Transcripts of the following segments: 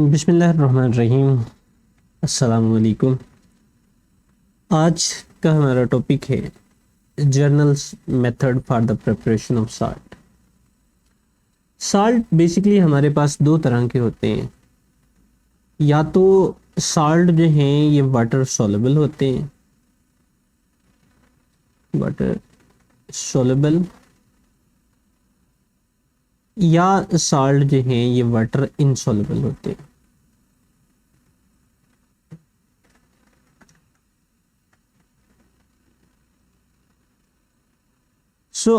बिस्मिल्लाहिर्रहमानिर्रहीम। अस्सलाम वालेकुम। आज का हमारा टॉपिक है journals method for the preparation of salt. Salt basically हमारे पास दो तरह के होते हैं। या तो साल्ट जो हैं ये वाटर सॉल्युबल होते हैं, वाटर सॉल्युबल, या साल्ट जो हैं ये वाटर इनसॉल्युबल होते हैं।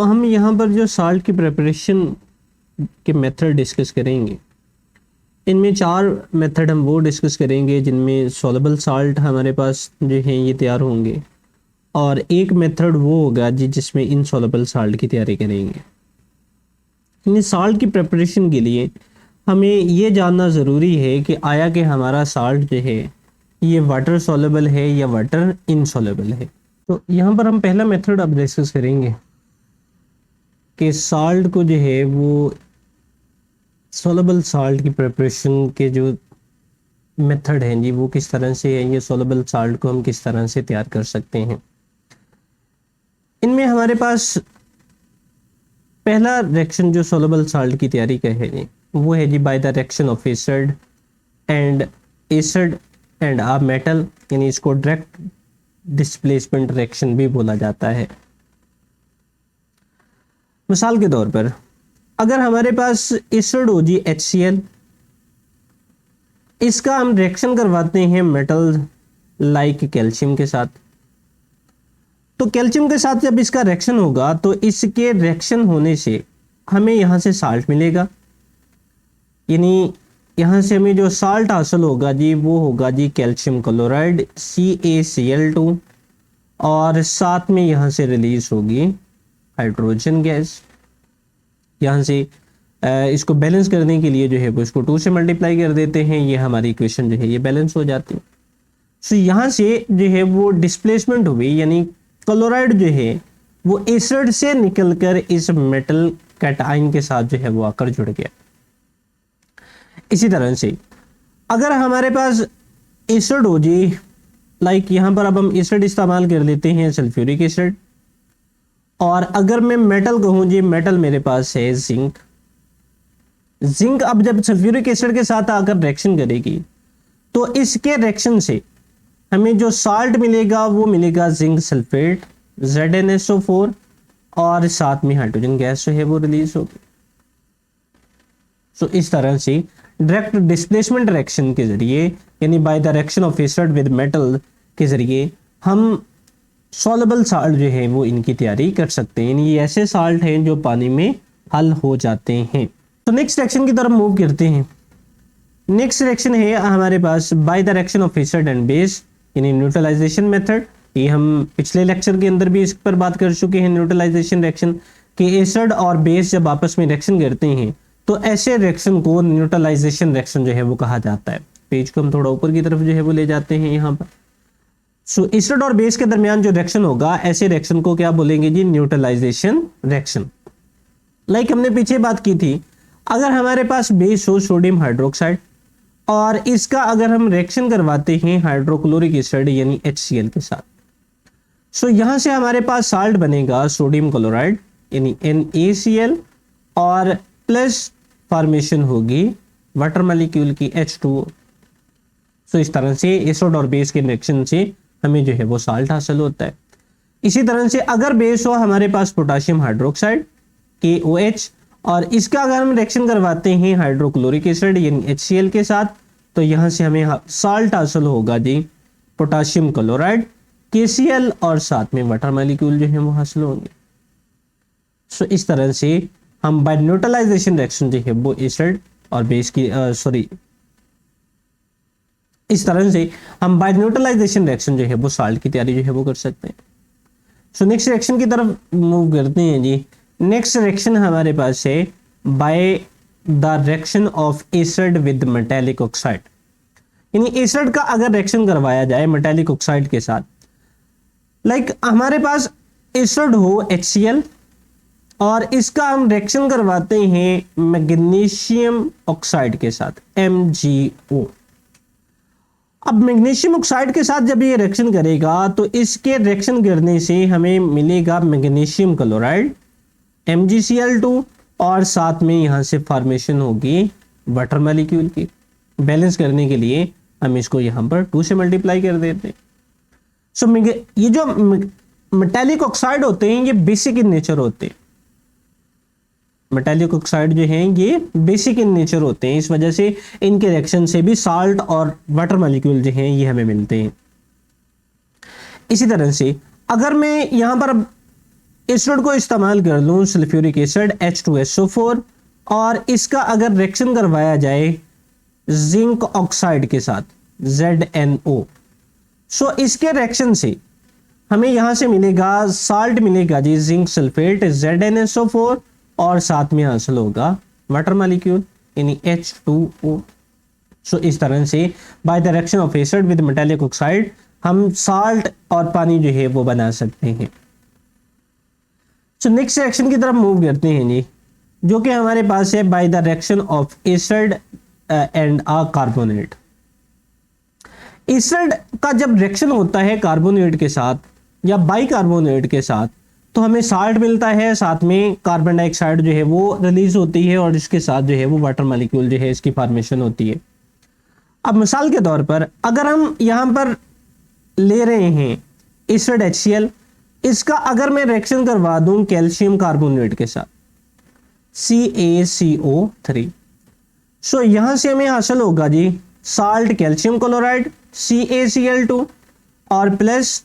हम यहाँ पर जो साल्ट की प्रिपरेशन के मेथड डिस्कस करेंगे, इनमें चार मेथड हम वो डिस्कस करेंगे जिनमें सॉल्युबल साल्ट हमारे पास जो है ये तैयार होंगे, और एक मेथड वो होगा जिसमें इनसॉल्युबल साल्ट की तैयारी करेंगे। इन साल्ट की प्रिपरेशन के लिए हमें ये जानना ज़रूरी है कि आया कि हमारा साल्ट जो है ये वाटर सॉल्युबल है या वाटर इनसॉल्युबल है। तो यहाँ पर हम पहला मेथड अब डिस्कस करेंगे कि साल्ट को जो है वो सॉल्युबल साल्ट की प्रिपरेशन के जो मेथड हैं जी वो किस तरह से है, ये सॉल्युबल साल्ट को हम किस तरह से तैयार कर सकते हैं। इनमें हमारे पास पहला रिएक्शन जो सॉल्युबल साल्ट की तैयारी का है जी वो है जी by the reaction of acid and a metal, यानी इसको डायरेक्ट डिस्प्लेसमेंट रिएक्शन भी बोला जाता है। मिसाल के तौर पर अगर हमारे पास एसिड हो जी HCl, इसका हम रिएक्शन करवाते हैं मेटल लाइक कैल्शियम के साथ। तो कैल्शियम के साथ जब इसका रिएक्शन होगा तो इसके रिएक्शन होने से हमें यहाँ से साल्ट मिलेगा, यानी यहाँ से हमें जो साल्ट हासिल होगा जी वो होगा जी कैल्शियम क्लोराइड CaCl2, और साथ में यहाँ से रिलीज होगी हाइड्रोजन गैस। यहाँ से इसको बैलेंस करने के लिए जो है वो इसको 2 से मल्टीप्लाई कर देते हैं, ये हमारी इक्वेशन जो है ये बैलेंस हो जाती है। सो यहाँ से जो है वो डिस्प्लेसमेंट हुई, यानी क्लोराइड जो है वो एसिड से निकलकर इस मेटल कैटायन के साथ जो है वो आकर जुड़ गया। इसी तरह से अगर हमारे पास एसिड हो जी, लाइक यहाँ पर अब हम एसिड इस्तेमाल कर लेते हैं सल्फ्यूरिक एसिड, और अगर मैं मेटल कहूँ जी, मेटल मेरे पास है जिंक। अब जब सल्फ्यूरिक एसिड के साथ आकर रिएक्शन करेगी तो इसके रिएक्शन से हमें जो साल्ट मिलेगा वो मिलेगा जिंक सल्फेट ZnSO4, और साथ में हाइड्रोजन गैस जो है वो रिलीज होगी। सो इस तरह से डायरेक्ट डिस्प्लेसमेंट रिएक्शन के जरिए, यानी bye the reaction of acid with metal के जरिए हम सॉल्युबल साल्ट जो है वो इनकी तैयारी कर सकते हैं। यानी ये ऐसे साल्ट हैं जो पानी में हल हो जाते हैं। तो नेक्स्ट रिएक्शन की तरफ मूव करते हैं। नेक्स्ट रिएक्शन है हमारे पास by the reaction of acid and base, यानी न्यूट्रलाइजेशन मेथड। ये हम पिछले लेक्चर के अंदर भी इस पर बात कर चुके हैं, न्यूट्रलाइजेशन रिएक्शन कि एसिड और बेस जब आपस में रिएक्शन करते हैं तो ऐसे रिएक्शन को न्यूट्रलाइजेशन रिएक्शन जो है वो कहा जाता है। पेज को हम थोड़ा ऊपर की तरफ जो है वो ले जाते हैं यहाँ पर। सो एसिड और बेस के दरमियान जो रिएक्शन होगा, ऐसे रिएक्शन को क्या बोलेंगे जी, न्यूट्रलाइजेशन रिएक्शन। लाइक हमने पीछे बात की थी, अगर हमारे पास बेस हो सोडियम हाइड्रोक्साइड, और इसका अगर हम रिएक्शन करवाते हैं हाइड्रोक्लोरिक एसिड यानी HCl के साथ, सो यहां से हमारे पास साल्ट बनेगा सोडियम क्लोराइड यानी NaCl, और प्लस फॉर्मेशन होगी वाटर मॉलिक्यूल की H2O। सो इस तरह से एसिड और बेस के रिएक्शन से हमें जो है वो साल्ट हासिल होता है। इसी तरह से अगर बेस हो हमारे पास पोटाशियम हाइड्रोक्साइड KOH, और इसका अगर हम रिएक्शन करवाते हैं हाइड्रोक्लोरिक एसिड यानी HCl के साथ, तो यहाँ से हमें साल्ट हासिल होगा जी पोटाशियम क्लोराइड KCl, और साथ में वाटर मॉलिक्यूल जो है वो हासिल होंगे। सो इस तरह से हम बाय न्यूट्रलाइजेशन रिएक्शन जो है वो एसिड और बेस की इस तरह से हम बाय न्यूट्रलाइजेशन रिएक्शन जो है वो साल्ट की तैयारी जो है वो कर सकते हैं। सो नेक्स्ट रिएक्शन की तरफ मूव करते हैं जी। नेक्स्ट रिएक्शन हमारे पास है bye the reaction of acid with metallic oxide, यानी एसिड का अगर रिएक्शन करवाया जाए मेटालिक ऑक्साइड के साथ, लाइक हमारे पास एसिड हो HCl, और इसका हम रिएक्शन करवाते हैं मैग्नीशियम ऑक्साइड के साथ, MgO। अब मैग्नीशियम ऑक्साइड के साथ जब ये रिएक्शन करेगा तो इसके रिएक्शन करने से हमें मिलेगा मैग्नीशियम क्लोराइड MgCl2 और साथ में यहाँ से फॉर्मेशन होगी वाटर मॉलिक्यूल की। बैलेंस करने के लिए हम इसको यहाँ पर 2 से मल्टीप्लाई कर देते हैं। सो ये जो मेटालिक ऑक्साइड होते हैं ये बेसिक इन नेचर होते हैं। मेटालिक ऑक्साइड जो हैं ये बेसिक इन नेचर होते हैं, इस वजह से इनके रिएक्शन से भी साल्ट और वाटर मॉलिक्यूल जो हैं ये हमें मिलते हैं। इसी तरह से अगर मैं यहाँ पर एसिड को इस्तेमाल कर लूँ सल्फ्यूरिक एसिड H2SO4 और इसका अगर रिएक्शन करवाया जाए जिंक ऑक्साइड के साथ ZnO, सो इसके रिएक्शन से हमें यहाँ से मिलेगा साल्ट मिलेगा जी जिंक सल्फेट ZnSO4 और साथ में हासिल होगा वाटर मॉलिक्यूल यानी H2O। सो इस तरह से bye the reaction of acid with metallic oxide हम साल्ट और पानी जो है वो बना सकते हैं। सो नेक्स्ट रिएक्शन की तरफ मूव करते हैं जी, जो कि हमारे पास है bye the reaction of acid and a carbonate. Acid का जब रिएक्शन होता है कार्बोनेट के साथ या बाइकार्बोनेट के साथ तो हमें साल्ट मिलता है, साथ में कार्बन डाइऑक्साइड जो है वो रिलीज होती है और इसके साथ जो है वो वाटर मॉलिक्यूल जो है इसकी फॉर्मेशन होती है। अब मिसाल के तौर पर अगर हम यहाँ पर ले रहे हैं एसिड HCl, इसका अगर मैं रिएक्शन करवा दूं कैल्शियम कार्बोनेट के साथ CaCO3, सो यहां से हमें हासिल होगा जी साल्ट कैल्शियम क्लोराइड CaCl2 और प्लस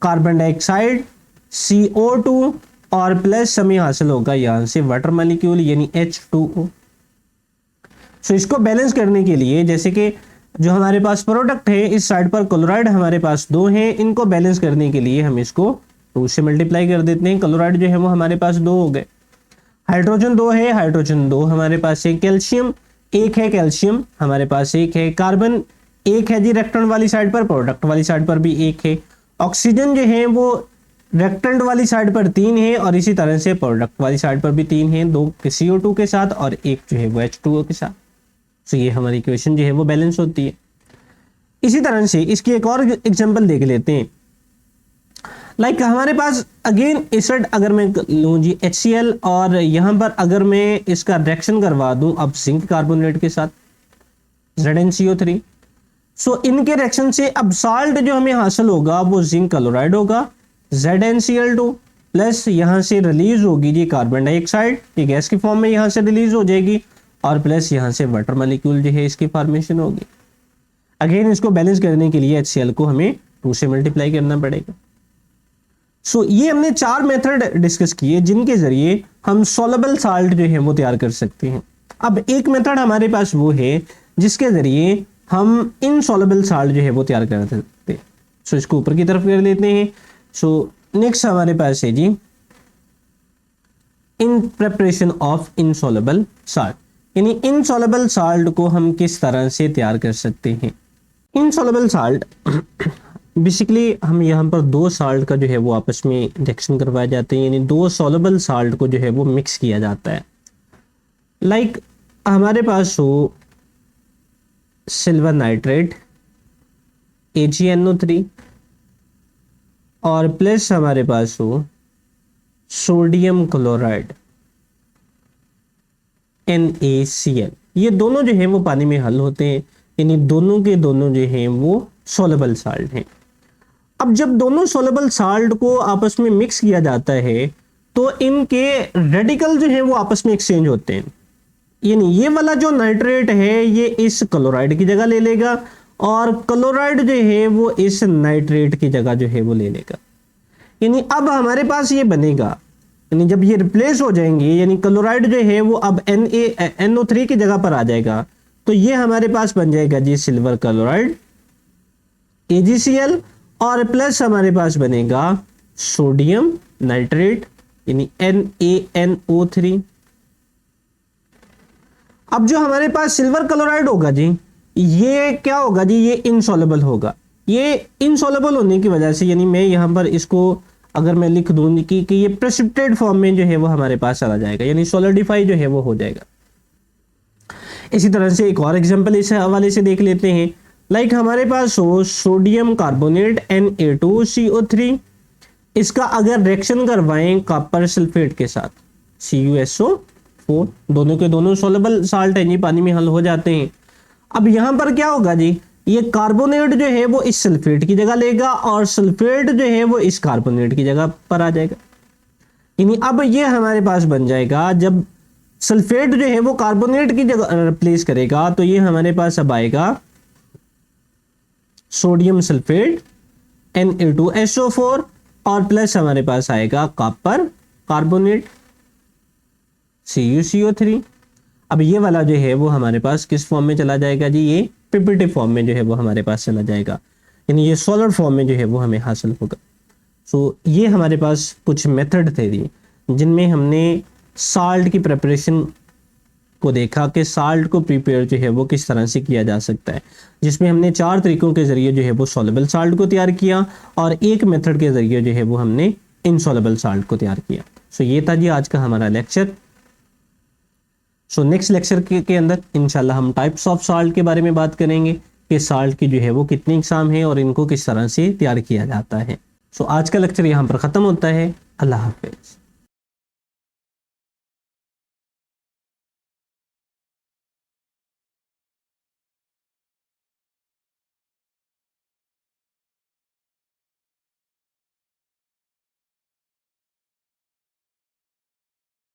कार्बन डाइऑक्साइड CO2 और प्लस हमें हासिल होगा यहां से वाटर मॉलिक्यूल यानी H2O। सो इसको बैलेंस करने के लिए जैसे कि जो हमारे पास प्रोडक्ट है इस साइड पर क्लोराइड हमारे पास 2 हैं, इनको बैलेंस करने के लिए हम इसको 2 से मल्टीप्लाई कर देते हैं। क्लोराइड जो है वो हमारे पास 2 हो गए, हाइड्रोजन 2 है, हाइड्रोजन 2 हमारे पास है, कैल्शियम 1 है, कैल्शियम हमारे पास 1 है, कार्बन 1 है जी रिएक्टेंट वाली साइड पर, प्रोडक्ट वाली साइड पर भी 1 है, ऑक्सीजन जो है वो रिएक्टेंट वाली साइड पर 3 है और इसी तरह से प्रोडक्ट वाली साइड पर भी 3 है, 2 CO2 के साथ और 1 जो है वो H2O के साथ। तो ये हमारी इक्वेशन जो है वो बैलेंस होती है। इसी तरह से इसकी एक और एग्जांपल देख लेते हैं। लाइक हमारे पास अगेन एसिड अगर मैं लूँ जी HCl और यहाँ पर अगर मैं इसका रिएक्शन करवा दूँ अब जिंक कार्बोनेट के साथ ZnCO3, सो इनके रिएक्शन से अब साल्ट जो हमें हासिल होगा वो जिंक क्लोराइड होगा ZnCl2 प्लस यहाँ से रिलीज होगी जी कार्बन डाइऑक्साइड, ये गैस की फॉर्म में यहाँ से रिलीज हो जाएगी और प्लस यहाँ से वाटर मॉलिक्यूल जो है इसकी फॉर्मेशन होगी। अगेन इसको बैलेंस करने के लिए HCl को हमें 2 से मल्टीप्लाई करना पड़ेगा। सो ये हमने 4 मेथड डिस्कस किए जिनके जरिए हम सॉल्युबल साल्ट जो है वो तैयार कर सकते हैं। अब एक मेथड हमारे पास वो है जिसके जरिए हम इनसॉल्युबल साल्ट जो है वो तैयार कर सकते हैं। सो इसको ऊपर की तरफ कर लेते हैं। सो नेक्स्ट हमारे पास है जी in preparation of insoluble salt, यानी इनसॉल्युबल साल्ट को हम किस तरह से तैयार कर सकते हैं। इनसॉल्युबल साल्ट बेसिकली हम यहाँ पर 2 साल्ट का जो है वो आपस में रिएक्शन करवाए जाते हैं, यानी 2 सॉल्युबल साल्ट को जो है वो मिक्स किया जाता है। लाइक हमारे पास हो सिल्वर नाइट्रेट AgNO3 और प्लस हमारे पास हो सोडियम क्लोराइड NaCl, ये दोनों जो है वो पानी में हल होते हैं, यानी दोनों के दोनों जो हैं वो सॉल्युबल साल्ट हैं। अब जब दोनों सॉल्युबल साल्ट को आपस में मिक्स किया जाता है तो इनके रेडिकल जो है वो आपस में एक्सचेंज होते हैं, यानी ये वाला जो नाइट्रेट है ये इस क्लोराइड की जगह ले लेगा और क्लोराइड जो है वो इस नाइट्रेट की जगह जो है वो ले लेगा। यानी अब हमारे पास ये बनेगा, यानी जब ये रिप्लेस हो जाएंगे यानी क्लोराइड जो है वो अब NaNO3 की जगह पर आ जाएगा तो ये हमारे पास बन जाएगा जी सिल्वर क्लोराइड AgCl और प्लस हमारे पास बनेगा सोडियम नाइट्रेट यानी NaNO3। अब जो हमारे पास सिल्वर क्लोराइड होगा जी ये क्या होगा जी, ये इनसॉल्युबल होगा। ये इनसॉल्युबल होने की वजह से यानी मैं यहाँ पर इसको अगर मैं लिख दूं कि ये प्रेसिपिटेट फॉर्म में जो है वो हमारे पास चला जाएगा, यानी सॉलिडिफाई जो है वो हो जाएगा। इसी तरह से एक और एग्जांपल इस हवाले से देख लेते हैं। लाइक हमारे पास हो सोडियम कार्बोनेट Na2CO3, इसका अगर रिएक्शन करवाएं कॉपर सल्फेट के साथ CuSO4, दोनों के दोनों सॉल्युबल साल्ट है जी, पानी में हल हो जाते हैं। अब यहां पर क्या होगा जी, ये कार्बोनेट जो है वो इस सल्फेट की जगह लेगा और सल्फेट जो है वो इस कार्बोनेट की जगह पर आ जाएगा। यानी अब ये हमारे पास बन जाएगा, जब सल्फेट जो है वो कार्बोनेट की जगह रिप्लेस करेगा तो ये हमारे पास अब आएगा सोडियम सल्फेट Na2SO4 और प्लस हमारे पास आएगा कॉपर कार्बोनेट CuCO3। अब ये वाला जो है वो हमारे पास किस फॉर्म में चला जाएगा जी, ये पीपीटी फॉर्म में जो है वो हमारे पास चला जाएगा, यानी ये सॉलिड फॉर्म में जो है वो हमें हासिल होगा। सो ये हमारे पास कुछ मेथड थे जी, जिनमें हमने साल्ट की प्रिपरेशन को देखा कि साल्ट को प्रिपेयर जो है वो किस तरह से किया जा सकता है, जिसमें हमने 4 तरीकों के ज़रिए जो है वो सॉल्युबल साल्ट को तैयार किया और एक मेथड के ज़रिए जो है वो हमने इनसॉल्युबल साल्ट को तैयार किया। सो ये था जी आज का हमारा लेक्चर। सो नेक्स्ट लेक्चर के अंदर इंशाल्लाह हम टाइप्स ऑफ साल्ट के बारे में बात करेंगे कि साल्ट की जो है वो कितनी इकसाम है और इनको किस तरह से तैयार किया जाता है। सो आज का लेक्चर यहाँ पर ख़त्म होता है। अल्लाह हाफिज़।